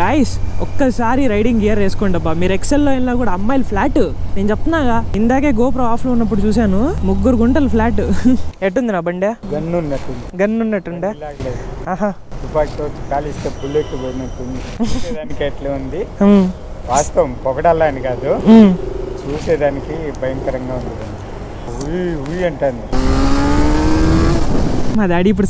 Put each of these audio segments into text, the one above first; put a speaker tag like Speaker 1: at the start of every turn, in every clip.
Speaker 1: Guys ఒక్కసారి riding gear వేసుకోండి అబ్బా. మీరు ఎక్సెల్లో వెళ్ళినా కూడా అమ్మాయిలు ఫ్లాట్. నేను చెప్తున్నాగా, ఇందాకే గోప్రో ఆఫ్ లో ఉన్నప్పుడు చూశాను 3 గుంటలు ఫ్లాట్. ఎట్టుంది నా బండి? గన్ను ఉన్నట్టుండే. ఆహా,
Speaker 2: తుపాకీతో కాలిస్తే బుల్లెట్ పోయినట్టుంది. చూసేదానికి ఎట్లా ఉంది, వాస్తవం పొగడాలా అని కాదు, చూసేదానికి భయంకరంగా ఉంది. ఉయ్ అంటాను.
Speaker 1: మా డాడీ ఇప్పుడు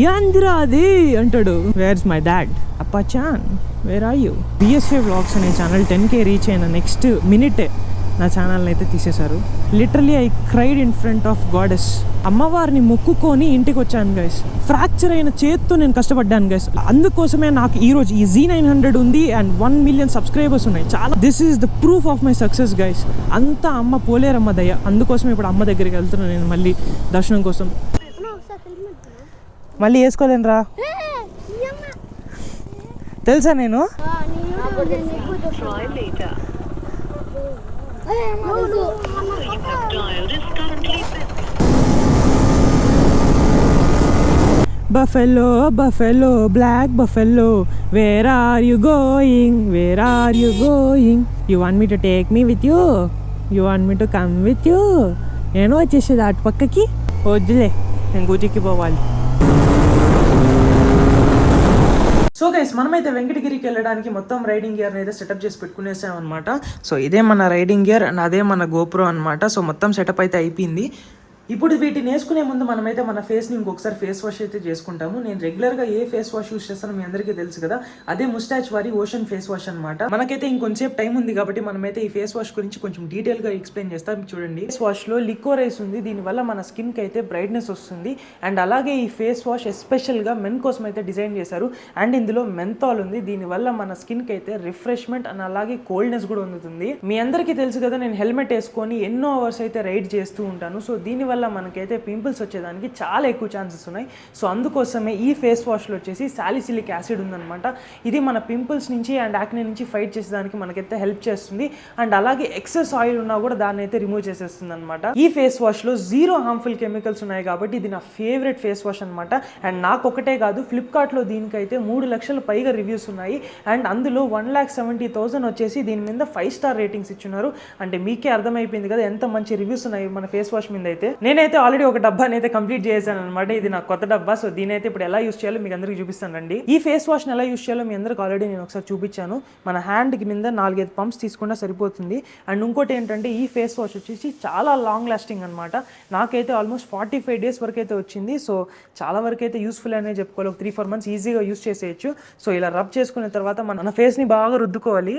Speaker 1: ఏందిరా అది అంటాడు. Where's my dad? అప్పాచాన్, where are you? BSA vlogs అనే ఛానల్ 10K రీచ్ అయిన నెక్స్ట్ మినిటే నా ఛానల్ని అయితే తీసేశారు. Literally I cried in front of goddess. అమ్మవారిని మొక్కుకొని ఇంటికి వచ్చాను గైస్. ఫ్రాక్చర్ అయిన చేత్తో నేను కష్టపడ్డాను గైస్. అందుకోసమే నాకు ఈరోజు ఈ Z900 ఉంది అండ్ 1 million సబ్స్క్రైబర్స్ ఉన్నాయి. చాలా, this is the proof of my success guys. అంతా అమ్మ పోలేరమ్మ దయ. అందుకోసమే ఇప్పుడు అమ్మ దగ్గరికి వెళ్తున్నాను నేను మళ్ళీ దర్శనం కోసం. మళ్ళీ వేసుకోలేనురా, తెలుసా నేను. Buffalo, buffalo, black buffalo, where are you going? Where are you going? You want me to take me with you? You want me to come with you? నేను వచ్చేసేది అటు పక్కకి. వద్దులే, నేను గుజికి పోవాలి. సో గైస్, మనమైతే వెంకటగిరికి వెళ్ళడానికి మొత్తం రైడింగ్ గేర్ అయితే సెటప్ చేసి పెట్టుకునేసాం అనమాట. సో ఇదే మన రైడింగ్ గేర్ అండ్ అదే మన గోప్రో అనమాట. సో మొత్తం సెటప్ అయితే అయిపోయింది. ఇప్పుడు వీటిని వేసుకునే ముందు మనమైతే మన ఫేస్ని ఇంకొకసారి ఫేస్ వాష్ అయితే చేసుకుంటాము. నేను రెగ్యులర్గా ఏ ఫేస్ వాష్ యూస్ చేస్తానో మీ అందరికీ తెలుసు కదా, అదే ముస్టాచ్ వారి ఓషన్ ఫేస్ వాష్ అనమాట. మనకైతే ఇంకొంచెం టైం ఉంది కాబట్టి మనమైతే ఈ ఫేస్ వాష్ గురించి కొంచెం డీటెయిల్గా ఎక్స్ప్లెయిన్ చేస్తాం. చూడండి, ఫేస్ వాష్లో లికోరైస్ ఉంది. దీనివల్ల మన స్కిన్కి అయితే బ్రైట్నెస్ వస్తుంది. అండ్ అలాగే ఈ ఫేస్ వాష్ ఎస్పెషల్గా మెన్ కోసం అయితే డిజైన్ చేశారు. అండ్ ఇందులో మెంథాల్ ఉంది. దీనివల్ల మన స్కిన్కి అయితే రిఫ్రెష్మెంట్ అండ్ అలాగే కోల్డ్నెస్ కూడా అందుతుంది. మీ అందరికీ తెలుసు కదా, నేను హెల్మెట్ వేసుకొని ఎన్నో అవర్స్ అయితే రైడ్ చేస్తూ ఉంటాను. సో దీనివల్ల మనకైతే పింపుల్స్ వచ్చేదానికి చాలా ఎక్కువ ఛాన్సెస్ ఉన్నాయి. సో అందుకోసమే ఈ ఫేస్ వాష్లో వచ్చేసి సాలిసిలిక్ యాసిడ్ ఉందన్నమాట. ఇది మన పింపుల్స్ నుంచి అండ్ యాక్నే నుంచి ఫైట్ చేసేదానికి మనకైతే హెల్ప్ చేస్తుంది. అండ్ అలాగే ఎక్సెస్ ఆయిల్ ఉన్నా కూడా దాన్ని అయితే రిమూవ్ చేసేస్తుంది అనమాట. ఈ ఫేస్ వాష్లో 0 హార్మ్ఫుల్ కెమికల్స్ ఉన్నాయి కాబట్టి ఇది నా ఫేవరెట్ ఫేస్ వాష్ అనమాట. అండ్ నాకు ఒకటే కాదు, ఫ్లిప్కార్ట్లో దీనికైతే 3 లక్షల పైగా రివ్యూస్ ఉన్నాయి. అండ్ అందులో 1,70,000 వచ్చేసి దీని మీద 5 స్టార్ రేటింగ్స్ ఇచ్చున్నారు. అంటే మీకే అర్థమైపోయింది కదా ఎంత మంచి రివ్యూస్ ఉన్నాయి మన ఫేస్ వాష్ మీద అయితే. నేనైతే ఆల్రెడీ ఒక డబ్బాని అయితే కంప్లీట్ చేశాను అనమాట. ఇది నా కొత్త డబ్బా. సో దీని అయితే ఇప్పుడు ఎలా యూస్ చేయాలో మీకు అందరికీ చూపిస్తానండి. ఈ ఫేస్ వాష్ని ఎలా యూస్ చేయాలో మీ అందరికి ఆల్రెడీ నేను ఒకసారి చూపించాను. మన హ్యాండ్కి మీద 4-5 పంప్స్ తీసుకున్నా సరిపోతుంది. అండ్ ఇంకోటి ఏంటంటే ఈ ఫేస్ వాష్ వచ్చేసి చాలా లాంగ్ లాస్టింగ్ అనమాట. నాకైతే ఆల్మోస్ట్ 45 days వరకు అయితే వచ్చింది. సో చాలా వరకు అయితే యూస్ఫుల్ అనే చెప్పుకోవాలి. 3-4 months ఈజీగా యూస్ చేసేయచ్చు. సో ఇలా రబ్ చేసుకున్న తర్వాత మన ఫేస్ని బాగా రుద్దుకోవాలి.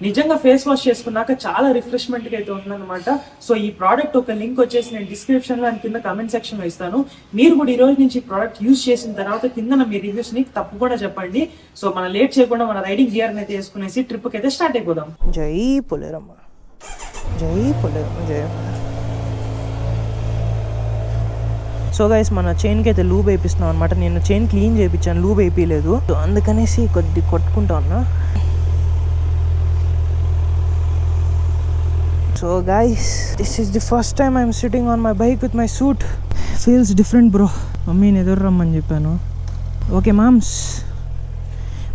Speaker 1: నిజంగా ఫేస్ వాష్ చేసుకున్నాక చాలా రిఫ్రెష్మెంట్గా అయితే ఉంటుందన్నమాట. సో ఈ ప్రోడక్ట్ ఒక లింక్ వచ్చేసి నేను డిస్క్రిప్షన్లో అండ్ కింద కమెంట్ సెక్షన్లో ఇస్తాను. మీరు కూడా ఈ రోజు నుంచి ఈ ప్రోడక్ట్ యూజ్ చేసిన తర్వాత కింద మీ రివ్యూస్ని తప్పకుండా చెప్పండి. సో మనం లేట్ చేయకుండా మన రైడింగ్ గేర్ని అయితే వేసుకునేసి ట్రిప్కి అయితే స్టార్ట్ అయిపోదాం. జై పొలేరమ్మ, జై పొలేరమ్మ, జై. సో గైస్, మన చైన్కి అయితే లూబ్ వేయిస్తున్నాం అనమాట. నేను చైన్ క్లీన్ చేయించాను, లూబ్ వేయలేదు. సో అందుకనేసి కొద్ది కొట్టుకుంటా ఉన్నా. So guys, this is the first time I'm sitting on my bike with my suit. Feels different bro. మమ్మీని ఎదురు రమ్మని చెప్పాను. ఓకే మామ్స్,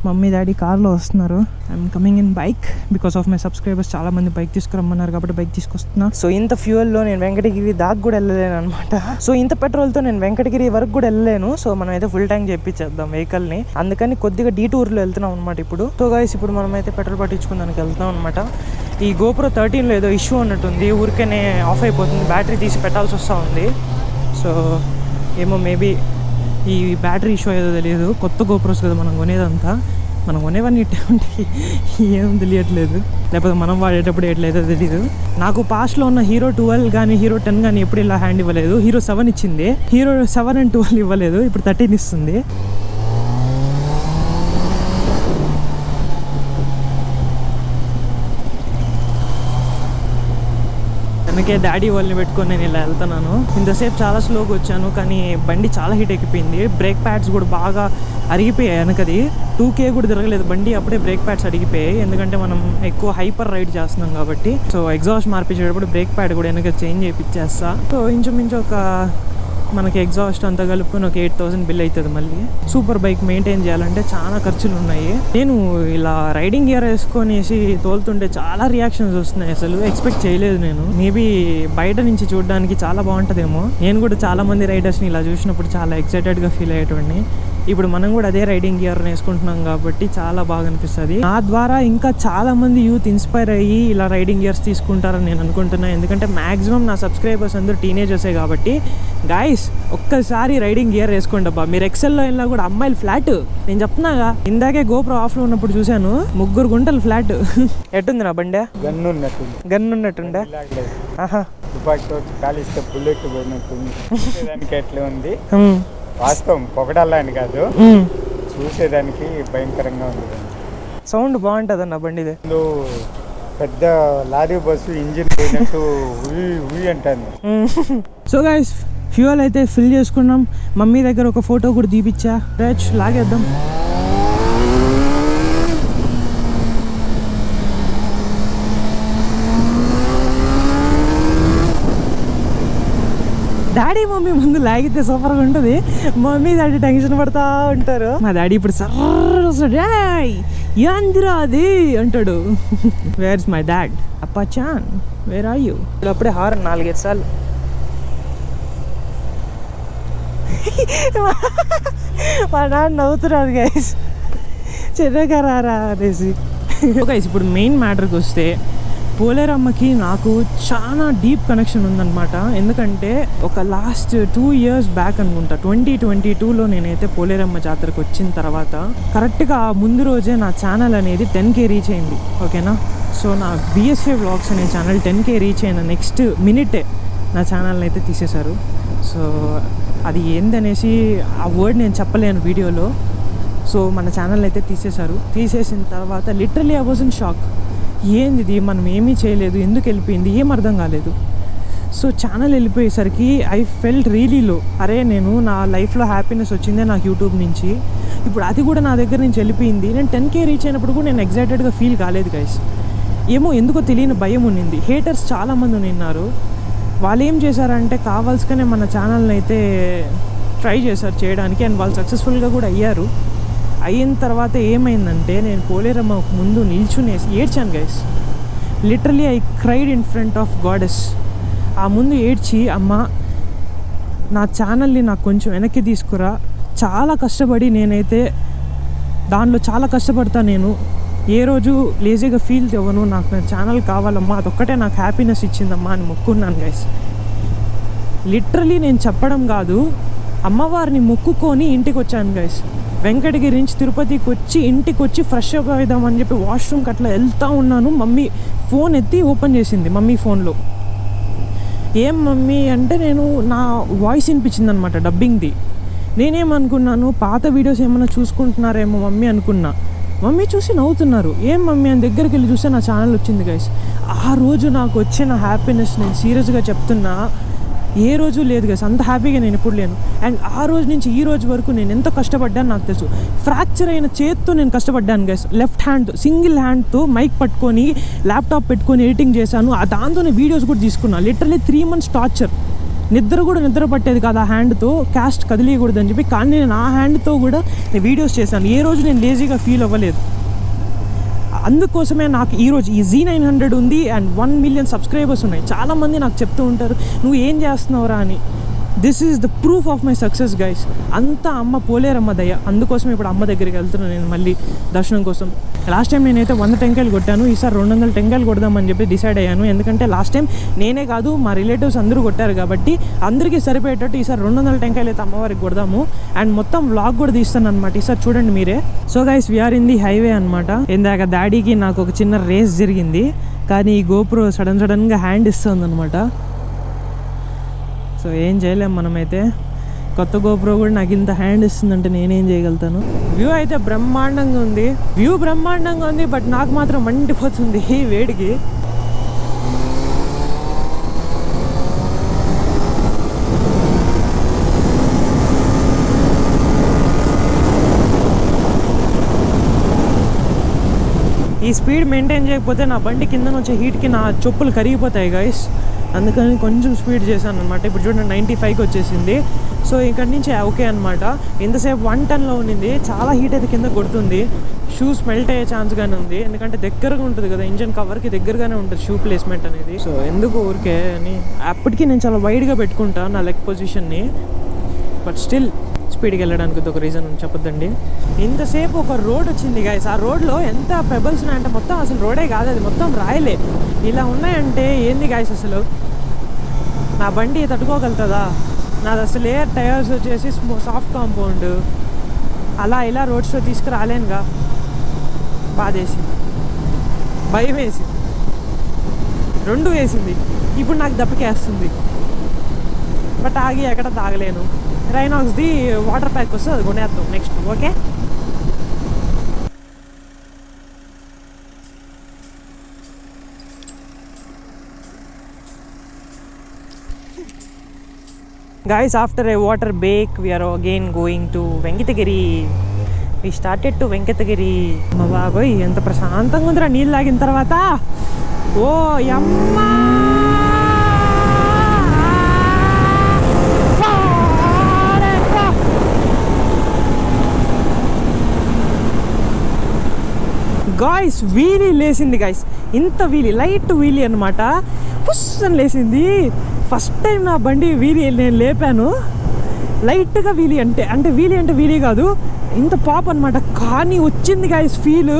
Speaker 1: మమ్మీ డాడీ కార్లో వస్తున్నారు. I'm coming in bike because of my subscribers. చాలా మంది బైక్ తీసుకురమ్మన్నారు కాబట్టి bike తీసుకొస్తున్నా. So ఇంత ఫ్యూయల్లో నేను వెంకటగిరి దాకా కూడా వెళ్ళలేను అనమాట. సో ఇంత పెట్రోల్తో నేను వెంకటగిరి వరకు కూడా వెళ్ళలేను. సో మనం అయితే ఫుల్ ట్యాంక్ చేయించేద్దాం వెహికల్ని. అందుకని కొద్దిగా డీటూర్లో వెళ్తున్నాం అనమాట ఇప్పుడు. సో గైస్, ఇప్పుడు మనం అయితే పెట్రోల్ పట్టించుకుందానికి వెళ్తున్నాం అనమాట. ఈ GoPro 13లో ఏదో ఇష్యూ ఉన్నట్టుంది, ఊరికేనే ఆఫ్ అయిపోతుంది, బ్యాటరీ తీసి పెట్టాల్సి వస్తూ ఉంది. సో ఏమో మేబీ ఈ బ్యాటరీ ఇష్యూ ఏదో తెలియదు. కొత్త GoPros కదా మనం కొనేదంతా, మనం కొనేవన్నీ ఇట్టే ఉంటాయి, ఏం తెలియట్లేదు. లేకపోతే మనం వాడేటప్పుడు ఎట్లయితే తెలీదు. నాకు పాస్ట్లో ఉన్న Hero 12 కానీ Hero 10 కానీ ఎప్పుడు ఇలా హ్యాండ్ ఇవ్వలేదు. Hero 7 ఇచ్చింది, Hero 7 and 12 ఇవ్వలేదు. ఇప్పుడు 13 ఇస్తుంది. అందుకే డాడీ వాళ్ళని పెట్టుకొని నేను ఇలా వెళ్తున్నాను. ఇంతసేపు చాలా స్లోగా వచ్చాను, కానీ బండి చాలా హీట్ ఎక్కిపోయింది. బ్రేక్ ప్యాడ్స్ కూడా బాగా అరిగిపోయాయి. వెనకది 2K కూడా తిరగలేదు బండి, అప్పుడే బ్రేక్ ప్యాడ్స్ అడిగిపోయాయి. ఎందుకంటే మనం ఎక్కువ హైపర్ రైడ్ చేస్తున్నాం కాబట్టి. సో ఎగ్జాస్ట్ మార్పించేటప్పుడు బ్రేక్ ప్యాడ్ కూడా వెనక చేంజ్ చేయించేస్తా. సో ఇంచుమించు ఒక మనకి ఎగ్జాస్ట్ అంతా కలుపుకొని ఒక 8,000 బిల్ అవుతుంది. మళ్ళీ సూపర్ బైక్ మెయింటైన్ చేయాలంటే చాలా ఖర్చులు ఉన్నాయి. నేను ఇలా రైడింగ్ గేర్ వేసుకొనేసి తోలుతుంటే చాలా రియాక్షన్స్ వస్తున్నాయి. అసలు ఎక్స్పెక్ట్ చేయలేదు నేను. మేబీ బయట నుంచి చూడడానికి చాలా బాగుంటుందేమో. నేను కూడా చాలా మంది రైడర్స్ని ఇలా చూసినప్పుడు చాలా ఎక్సైటెడ్గా ఫీల్ అయ్యేటోడిని. ఇప్పుడు మనం కూడా అదే రైడింగ్ గేర్ వేసుకుంటున్నాం కాబట్టి చాలా బాగా అనిపిస్తుంది. నా ద్వారా ఇంకా చాలా మంది యూత్ ఇన్స్పైర్ అయ్యి ఇలా రైడింగ్ గేర్స్ తీసుకుంటారని నేను అనుకుంటున్నాను. ఎందుకంటే మ్యాక్సిమం నా సబ్స్క్రైబర్స్ అందరూ టీనేజర్సే కాబట్టి గైస్ ఒక్కసారి రైడింగ్ గేర్ వేసుకోండి అబ్బా. మీరు ఎక్సెల్లో వెళ్ళినా కూడా అమ్మాయిలు ఫ్లాట్. నేను చెప్తున్నాగా, ఇందాకే గోప్రో ఆఫ్లో ఉన్నప్పుడు చూశాను 3 గుంటలు ఫ్లాట్. ఎట్టుంది నా బండే? గన్ ఉన్నట్టుండే. ఆహా,
Speaker 2: తుపాకీతో కాలిస్తే బుల్లెట్ పోయినట్టుంది. చూసేదానికి ఎట్లా ఉంది, వాస్తవం పొగడాలా అని కాదు, చూసేదానికి భయంకరంగా ఉంది.
Speaker 1: సౌండ్ బాగుంటుంది అన్న బండిది.
Speaker 2: పెద్ద లారీ బస్సు ఇంజిన్ పోయినట్టు ఉయ్ అంటుంది.
Speaker 1: సో గైస్ ఫ్యూయల్ అయితే ఫిల్ చేసుకున్నాం. మమ్మీ దగ్గర ఒక ఫోటో కూడా తీపిచ్చా. రైట్ లాగేద్దాం. డాడీ మమ్మీ ముందు లాగితే సూపర్గా ఉంటుంది. మమ్మీ డాడీ టెన్షన్ పడతా ఉంటారు. మా డాడీ ఇప్పుడు సర్ర ఏందిరా అది అంటాడు. Where is my dad? అప్పా చాన్ వేర్ ఆర్ యూ? అప్పుడే హారన్ 4-5 సార్లు. మా నాన్న నవ్వుతున్నాడు గైస్, చిన్నగా రారా అనేసి. గైస్ ఇప్పుడు మెయిన్ మ్యాటర్కి వస్తే, పోలేరమ్మకి నాకు చాలా డీప్ కనెక్షన్ ఉందన్నమాట. ఎందుకంటే ఒక లాస్ట్ 2 years బ్యాక్ అనుకుంటా, 2022లో నేనైతే పోలేరమ్మ జాతరకు వచ్చిన తర్వాత కరెక్ట్గా ముందు రోజే నా ఛానల్ అనేది 10K రీచ్ అయింది. ఓకేనా? సో నా BSA వ్లాగ్స్ అనే ఛానల్ 10K రీచ్ అయిన నెక్స్ట్ మినిటే నా ఛానల్ని అయితే తీసేశారు. సో అది ఏందనేసి ఆ వర్డ్ నేను చెప్పలేను వీడియోలో. సో మన ఛానల్ అయితే తీసేశారు. తీసేసిన తర్వాత literally I was in shock. ఏంది మనం ఏమీ చేయలేదు, ఎందుకు వెళ్ళిపోయింది, ఏం అర్థం కాలేదు. సో ఛానల్ వెళ్ళిపోయేసరికి ఐ ఫెల్ట్ రియలీ లో. అరే నేను నా లైఫ్లో హ్యాపీనెస్ వచ్చిందే నాకు యూట్యూబ్ నుంచి, ఇప్పుడు అది కూడా నా దగ్గర నుంచి వెళ్ళిపోయింది. నేను 10K రీచ్ అయినప్పుడు కూడా నేను ఎగ్జైటెడ్గా ఫీల్ కాలేదు గైస్. ఏమో ఎందుకో తెలియని భయం ఉన్నింది. హేటర్స్ చాలామంది ఉన్నారు. వాళ్ళు ఏం చేశారంటే కావాల్సుకనే మన ఛానల్ని అయితే ట్రై చేశారు చేయడానికి, అండ్ వాళ్ళు సక్సెస్ఫుల్గా కూడా అయ్యారు. అయిన తర్వాత ఏమైందంటే, నేను పోలేరమ్మ ముందు నిల్చునేసి ఏడ్చాను guys. Literally I cried in front of goddess. ఆ ముందు ఏడ్చి, అమ్మ నా ఛానల్ని నాకు కొంచెం వెనక్కి తీసుకురా, చాలా కష్టపడి నేనైతే దానిలో చాలా కష్టపడతా, నేను ఏ రోజు లేజీగా ఫీల్ అవ్వను, నాకు నా ఛానల్ కావాలమ్మా, అదొక్కటే నాకు హ్యాపీనెస్ ఇచ్చిందమ్మా అని మొక్కున్నాను గైస్. లిటరలీ నేను చెప్పడం కాదు, అమ్మవారిని మొక్కుకొని ఇంటికి వచ్చాను గైస్. వెంకటగిరి నుంచి తిరుపతికి వచ్చి ఇంటికి వచ్చి ఫ్రెష్ అప్ అవుదామని చెప్పి వాష్రూమ్కి అట్లా వెళ్తూ ఉన్నాను. మమ్మీ ఫోన్ ఎత్తి ఓపెన్ చేసింది. మమ్మీ ఫోన్లో ఏం మమ్మీ అంటే, నేను నా వాయిస్ వినిపించింది అనమాట డబ్బింగ్ది. నేనేమనుకున్నాను, పాత వీడియోస్ ఏమైనా చూసుకుంటున్నారేమో మమ్మీ అనుకున్నా. మమ్మీ చూసి నవ్వుతున్నారు. ఏం మమ్మీ అని దగ్గరికి వెళ్ళి చూస్తే నా ఛానల్ వచ్చింది గైస్. ఆ రోజు నాకు వచ్చిన హ్యాపీనెస్ నేను సీరియస్గా చెప్తున్నా ఏ రోజు లేదు గైస్, అంత హ్యాపీగా నేను ఎప్పుడు లేను. అండ్ ఆ రోజు నుంచి ఈ రోజు వరకు నేను ఎంత కష్టపడ్డాను నాకు తెలుసు. ఫ్రాక్చర్ అయిన చేత్తో నేను కష్టపడ్డాను గైస్. లెఫ్ట్ హ్యాండ్ సింగిల్ హ్యాండ్తో మైక్ పట్టుకొని ల్యాప్టాప్ పెట్టుకొని ఎడిటింగ్ చేశాను. దాంతోనే వీడియోస్ కూడా తీసుకున్నాను. Literally 3 months torture. నిద్ర పట్టేది కాదు ఆ హ్యాండ్తో, క్యాస్ట్ కదిలియకూడదు అని చెప్పి. కానీ నేను ఆ హ్యాండ్తో కూడా నేను వీడియోస్ చేశాను. ఏ రోజు నేను లేజీగా ఫీల్ అవ్వలేదు. అందుకోసమే నాకు ఈరోజు ఈ Z900 ఉంది అండ్ 1 million సబ్స్క్రైబర్స్ ఉన్నాయి. చాలామంది నాకు చెప్తూ ఉంటారు, నువ్వు ఏం చేస్తున్నావురా అని. This is the proof of my success guys. అంతా అమ్మ పోలేరమ్మ దయ. అందుకోసం ఇప్పుడు అమ్మ దగ్గరికి వెళ్తున్నాను నేను మళ్ళీ దర్శనం కోసం. లాస్ట్ టైం నేనైతే 100 టెంకాయలు కొట్టాను. ఈసారి 200 టెంకాయలు కొడదామని చెప్పి డిసైడ్ అయ్యాను. ఎందుకంటే లాస్ట్ టైం నేనే కాదు మా రిలేటివ్స్ అందరూ కొట్టారు కాబట్టి అందరికీ సరిపోయేటట్టు ఈసారి 200 టెంకాయలు అయితే అమ్మవారికి కొడదాము. అండ్ మొత్తం వ్లాగ్ కూడా తీస్తాను అనమాట. ఈసారి చూడండి మీరే. So guys we're in the highway అనమాట. ఇందాక డాడీకి నాకు ఒక చిన్న రేస్ జరిగింది, కానీ ఈ గోప్రో సడన్గా హ్యాండ్ ఇస్తుంది అనమాట. సో ఏం చేయలేం మనమైతే. కొత్త గోప్రో కూడా నాకు ఇంత హ్యాండ్ ఇస్తుందంటే నేనేం చేయగలుగుతాను. వ్యూ అయితే బ్రహ్మాండంగా ఉంది, బట్ నాకు మాత్రం మండిపోతుంది ఈ వేడికి. ఈ స్పీడ్ మెయింటైన్ చేయకపోతే నా బండి కింద వచ్చే హీట్కి నా చెప్పులు కరిగిపోతాయి గైస్. అందుకని కొంచెం స్పీడ్ చేశాను అనమాట. ఇప్పుడు చూడండి 95కి వచ్చేసింది. సో ఇక్కడ నుంచి ఓకే అనమాట. ఎంతసేపు 110లో ఉన్నింది, చాలా హీట్ అయితే కింద కొడుతుంది. షూస్ మెల్ట్ అయ్యే ఛాన్స్ గానే ఉంది, ఎందుకంటే దగ్గరగా ఉంటుంది కదా, ఇంజన్ కవర్కి దగ్గరగానే ఉంటుంది షూ ప్లేస్మెంట్ అనేది. సో ఎందుకు ఊరికే అని అప్పటికి నేను చాలా వైడ్గా పెట్టుకుంటా నా లెగ్ పొజిషన్ని. బట్ స్టిల్ స్పీడ్కి వెళ్ళడానికి ఇది ఒక రీజన్ అని చెప్పొద్దండి. ఇంతసేపు ఒక రోడ్ వచ్చింది గైస్. ఆ రోడ్లో ఎంత పెబల్స్ ఉన్నాయంటే మొత్తం అసలు రోడే కాదు, అది మొత్తం రాయలే. ఇలా ఉన్నాయంటే ఏంది గైస్, అసలు నా బండి తట్టుకోగలుగుతుందా? నాది అసలు ఎయిర్ టైర్స్ వచ్చేసి సాఫ్ట్ కాంపౌండ్, అలా ఇలా రోడ్స్లో తీసుకురాలేనుగా. బాధేసింది, భయం వేసింది, రెండు వేసింది. ఇప్పుడు నాకు దప్పకేస్తుంది. బట్ ఆగి ఎక్కడ తాగలేను. రైనాక్స్ది వాటర్ ప్యాక్ వస్తే అది కొనేద్దాం next. Okay guys, after a water break we are again going to Venkatagiri. We started to Venkatagiri. మా బాబోయ్ ఎంత ప్రశాంతంగా ఉందిరా నీళ్ళు తాగిన తర్వాత. ఓ యమ్మా, గాయ్స్ వీలీ లేసింది గాయ్స్. ఇంత వీలీ, లైట్ వీలీ అనమాట. పుస్ అని లేసింది. ఫస్ట్ టైం నా బండి వీలీ నేను లేపాను. లైట్గా వీలీ అంటే వీలీ అంటే వీలీ కాదు, ఇంత పాప్ అనమాట. కానీ వచ్చింది గాయ్స్ ఫీల్.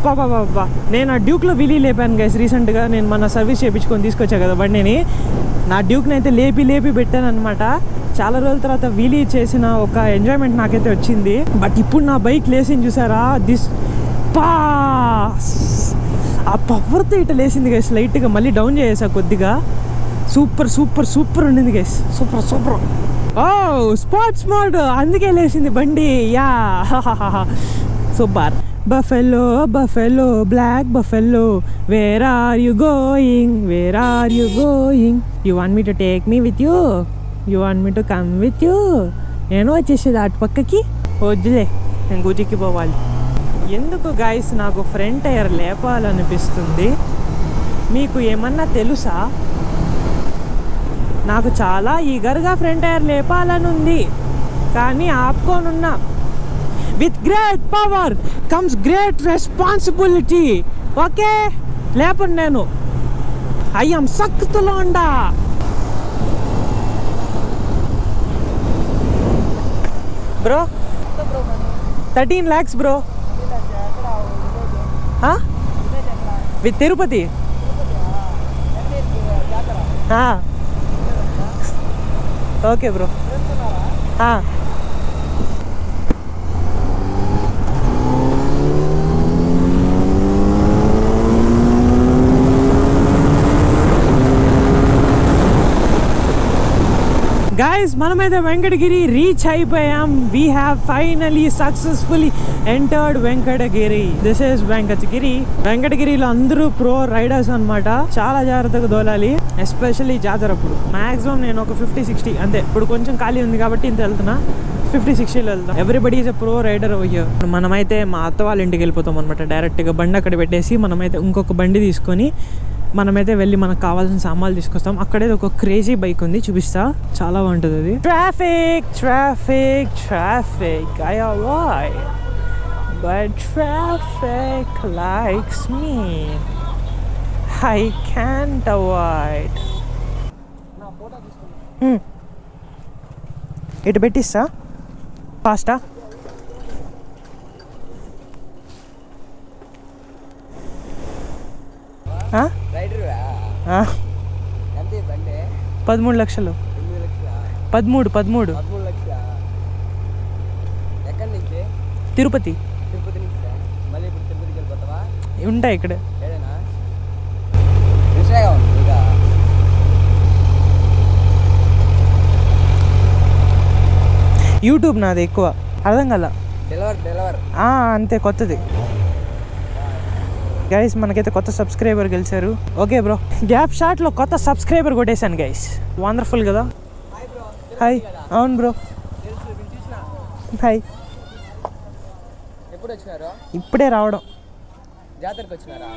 Speaker 1: బాబా నేను ఆ డ్యూక్లో వీలీ లేపాను గైస్ రీసెంట్గా. నేను మన సర్వీస్ చేయించుకొని తీసుకొచ్చా కదా బండిని. నా డ్యూక్ని అయితే లేపి పెట్టాను అనమాట. చాలా రోజుల తర్వాత వీలీ చేసిన ఒక ఎంజాయ్మెంట్ నాకైతే వచ్చింది. బట్ ఇప్పుడు నా బైక్ లేసింది చూసారా, ఆ పవర్తో ఇట్లా లేసింది గైస్. లైట్గా మళ్ళీ డౌన్ చేసా కొద్దిగా. సూపర్ ఉండింది గైస్. సూపర్. ఓ స్పోర్ట్స్ మోడ్, అందుకే లేసింది బండి. Yeah super. Buffalo, black buffalo, where are you going? You want me to take me with you? You want me to come with you? నేను వచ్చేసేది అటు పక్కకి. వద్దులే, నేను గుడికి పోవాలి. ఎందుకు గాయస్ నాకు ఫ్రంట్ టైర్ లేపాలనిపిస్తుంది? మీకు ఏమన్నా తెలుసా? నాకు చాలా ఈగర్గా ఫ్రంట్ టైర్ లేపాలని ఉంది, కానీ ఆపుకోనున్నా. With great power comes great responsibility. Okay, లేపను నేను. ఐ యామ్ సక్తులో ఉండా. Bro 13 lakhs bro. With Tirupati. Okay bro. Guys మనమైతే వెంకటగిరి రీచ్ అయిపోయాం. We have finally successfully entered Venkatagiri. This is Venkatagiri. వెంకటగిరిలో అందరూ ప్రో రైడర్స్ అనమాట. చాలా జాగ్రత్తగా దోలాలి, ఎస్పెషల్లీ జాతర అప్పుడు. మాక్సిమం నేను ఒక 50-60 అంతే. ఇప్పుడు కొంచెం ఖాళీ ఉంది కాబట్టి ఇంత వెళ్తున్నా. 50-60లో వెళ్తాం. Everybody is a pro rider over here. మనమైతే మా అత్త వాళ్ళ ఇంటికి వెళ్ళిపోతాం అనమాట. డైరెక్ట్గా బండి అక్కడ పెట్టేసి మనమైతే ఇంకొక బండి తీసుకొని మనమైతే వెళ్ళి మనకు కావాల్సిన సామాన్లు తీసుకొస్తాం. అక్కడే ఒక క్రేజీ బైక్ ఉంది, చూపిస్తా. చాలా బాగుంటుంది అది. Traffic I avoid, but traffic likes me. I can't avoid. ఇటు పెట్టిస్తా ఫాస్టా. ఆ 13 లక్షలు. 13 తిరుపతి ఉంటాయి ఇక్కడ. యూట్యూబ్ నాది ఎక్కువ, అర్థం కదా. అంతే, కొత్తది. గైస్ మనకైతే కొత్త సబ్స్క్రైబర్ గెలిచారు. ఓకే బ్రో, గ్యాప్ షాట్లో కొత్త సబ్స్క్రైబర్ కొట్టేశాను గైస్. వండర్ఫుల్ కదా. హాయ్. అవును బ్రో. హాయ్. ఇప్పుడే రావడం. జాతరకు వచ్చినారా?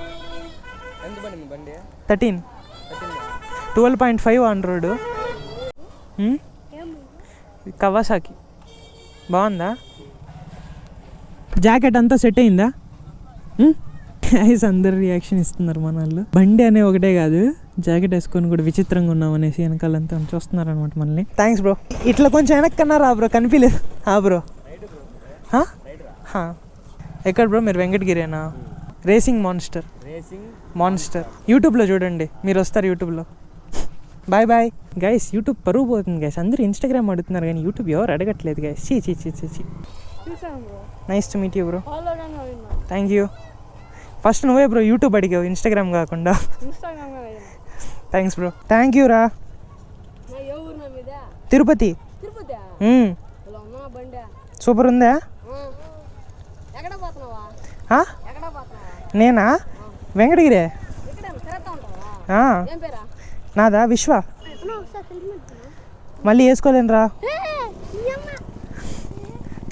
Speaker 1: ఎంత బండి మీ బండి? 13. 12.5 ఆన్ రోడ్. కవాసాకి బాగుందా? జాకెట్ అంతా సెట్ అయిందా? అందరు రియాక్షన్ ఇస్తున్నారు మన వాళ్ళు. బండి అనే ఒకటే కాదు, జాకెట్ వేసుకొని కూడా విచిత్రంగా ఉన్నాం అనేసి వెనకాలంతా చూస్తున్నారు అనమాట మనల్ని. Thanks bro. ఇట్లా కొంచెం వెనక్కన్నా రా బ్రో, కనిపించలేదు. బ్రో ఎక్కడ బ్రో మీరు? వెంకటగిరేనా? రేసింగ్ మాన్స్టర్ యూట్యూబ్లో చూడండి, మీరు వస్తారు యూట్యూబ్లో. Bye bye guys. యూట్యూబ్ పరుగు పోతుంది గైస్. అందరూ ఇన్స్టాగ్రామ్ అడుగుతున్నారు కానీ యూట్యూబ్ ఎవరు అడగట్లేదు గైస్. చీ. Nice to meet you bro. Thank you. First నువ్వే బ్రో యూట్యూబ్ అడిగావు, ఇన్స్టాగ్రామ్ కాకుండా. Thanks bro. థ్యాంక్ యూ రా. తిరుపతి. సూపర్ ఉందా? నేనా? వెంకటగిరే. నాదా విశ్వ. మళ్ళీ వేసుకోలేనురా.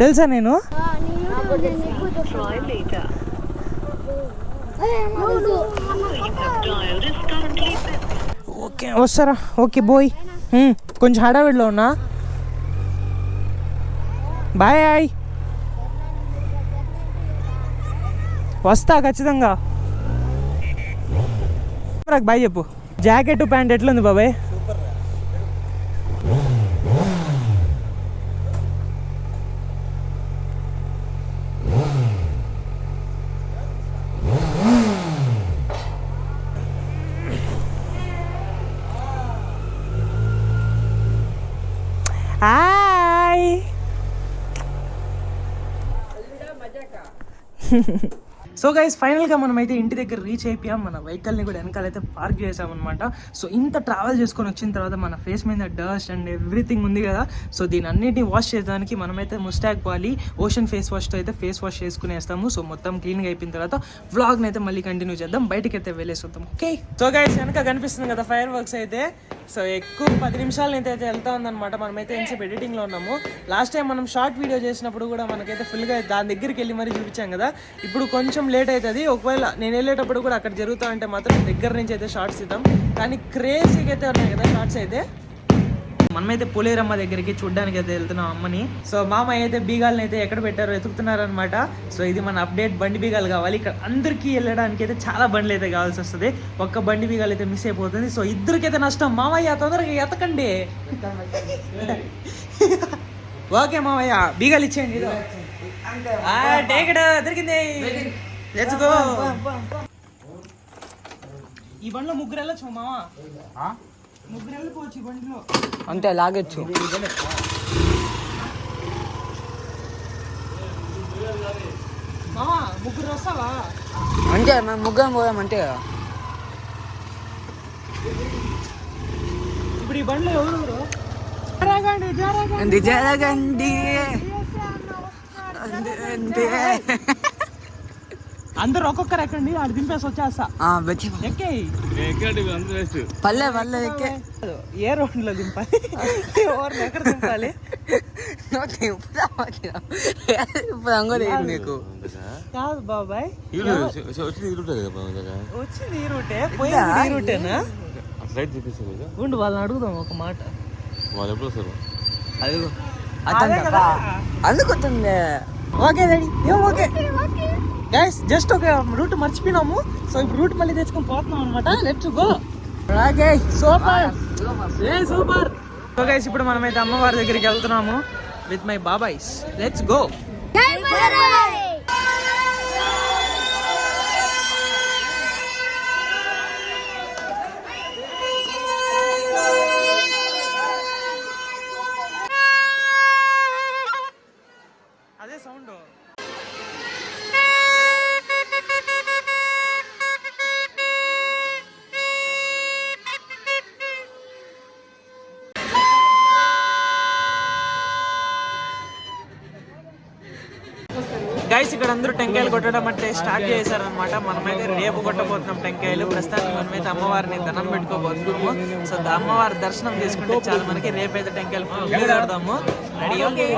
Speaker 1: తెలుసా నేను? ఓకే వస్తారా? ఓకే బోయ్. కొంచెం హడావిడిలో ఉన్నా. బాయ్. వస్తా ఖచ్చితంగా. నాకు బాయ్ చెప్పు. జాకెట్ ప్యాంట్ ఎట్లుంది బాబాయ్? హాయ్. సో గైస్ ఫైనల్గా మనమైతే ఇంటి దగ్గర రీచ్ అయిపోయాం. మన వెహికల్ని కూడా వెనకాలైతే పార్క్ చేసామన్నమాట. సో ఇంత ట్రావెల్ చేసుకొని వచ్చిన తర్వాత మన ఫేస్ మీద డస్ట్ అండ్ ఎవ్రీథింగ్ ఉంది కదా, సో దీని అన్నిటిని వాష్ చేయడానికి మనమైతే ముస్టాక్ వాలీ ఓషన్ ఫేస్ వాష్తో అయితే ఫేస్ వాష్ చేసుకునేస్తాము. సో మొత్తం క్లీన్గా అయిపోయిన తర్వాత వ్లాగ్ని అయితే మళ్ళీ కంటిన్యూ చేద్దాం. బయటకి అయితే వెళ్ళేస్తాం. ఓకే. సో గైస్ వెనక కనిపిస్తుంది కదా ఫైర్ వర్క్స్ అయితే. సో ఎక్కువ 10 నిమిషాలు అయితే వెళ్తా ఉందన్నమాట. మనమైతే ఎంతసేపు ఎడిటింగ్లో ఉన్నాము. లాస్ట్ టైం మనం షార్ట్ వీడియో చేసినప్పుడు కూడా మనకైతే ఫుల్గా దాని దగ్గరికి వెళ్ళి మరీ చూపించాం కదా. ఇప్పుడు కొంచెం లేట్ అవుతుంది. ఒకవేళ నేను వెళ్ళేటప్పుడు కూడా అక్కడ జరుగుతా ఉంటే మాత్రం దగ్గర నుంచి అయితే షార్ట్స్ ఇద్దాం. కానీ క్రేజీగా అయితే ఉన్నాయి కదా షార్ట్స్ అయితే. మనమైతే పోలేరమ్మ దగ్గరికి చూడడానికి అయితే వెళ్తున్నాం అమ్మని. సో మామయ్య అయితే బీగాలని అయితే ఎక్కడ పెట్టారో వెతుకుతున్నారు అనమాట. సో ఇది మన అప్డేట్. బండి బీగాలు కావాలి. ఇక్కడ అందరికీ వెళ్ళడానికి అయితే చాలా బండ్లు అయితే కావాల్సి వస్తుంది. ఒక్క బండి బీగాలు అయితే మిస్ అయిపోతుంది. సో ఇద్దరికైతే నష్టం. మామయ్య తొందరగా ఎతకండి. ఓకే మామయ్య బీగాలు ఇచ్చేయండి. దొరికింది. Let's go. ఈ బండిలో ముగ్గురు వెళ్ళొచ్చు మామ. ముగ్గురు వెళ్ళిపోవచ్చు ఈ బండిలో.
Speaker 3: అంతే లాగచ్చు.
Speaker 1: మామ ముగ్గురు వస్తావా?
Speaker 3: అంటే మనం ముగ్గురం పోయామంటే.
Speaker 1: ఇప్పుడు ఈ బండిలో ఎవరు?
Speaker 3: జరగండి.
Speaker 1: అందరు ఒక్కొక్కరు ఎక్కండి. ఆడు దింపేసి వచ్చేస్తా.
Speaker 3: పల్లె ఎక్కే.
Speaker 1: ఏ రోడ్లో దింపాలి? ఎక్కడ దింపాలి?
Speaker 3: నీకు
Speaker 1: కాదు బాబాయ్, వచ్చింది ఈ రూటే, పోయింది ఈ రూటేనా? ఉండు వాళ్ళని అడుగుదాం ఒక మాట.
Speaker 3: వాళ్ళు ఎప్పుడు వస్తారు? అందుకుంటుంది.
Speaker 1: Okay daddy. Okay guys, just ఒక రూట్ మర్చిపోయినాము. సో ఇప్పుడు రూట్ మళ్ళీ తెచ్చుకొని పోతున్నాం అనమాట. Let's go. Super super. So guys ఇప్పుడు మనమైతే అమ్మవారి దగ్గరికి వెళ్తున్నాము విత్ మై బాబాయ్స్. Let's go. అదే సౌండ్. గైస్ ఇక్కడ అందరూ టెంకాయలు కొట్టడం అంటే స్టార్ట్ చేశారనమాట. మనమైతే రేపు కొట్టబోతున్నాం టెంకాయలు. ప్రస్తుతానికి మనమైతే అమ్మవారిని దండం పెట్టుకోబోతున్నాము. సో అమ్మవారి దర్శనం చేసుకుంటే చాలా మనకి రేపైతే టెంకాయలు కొడదాము. రెడీ? ఓకే.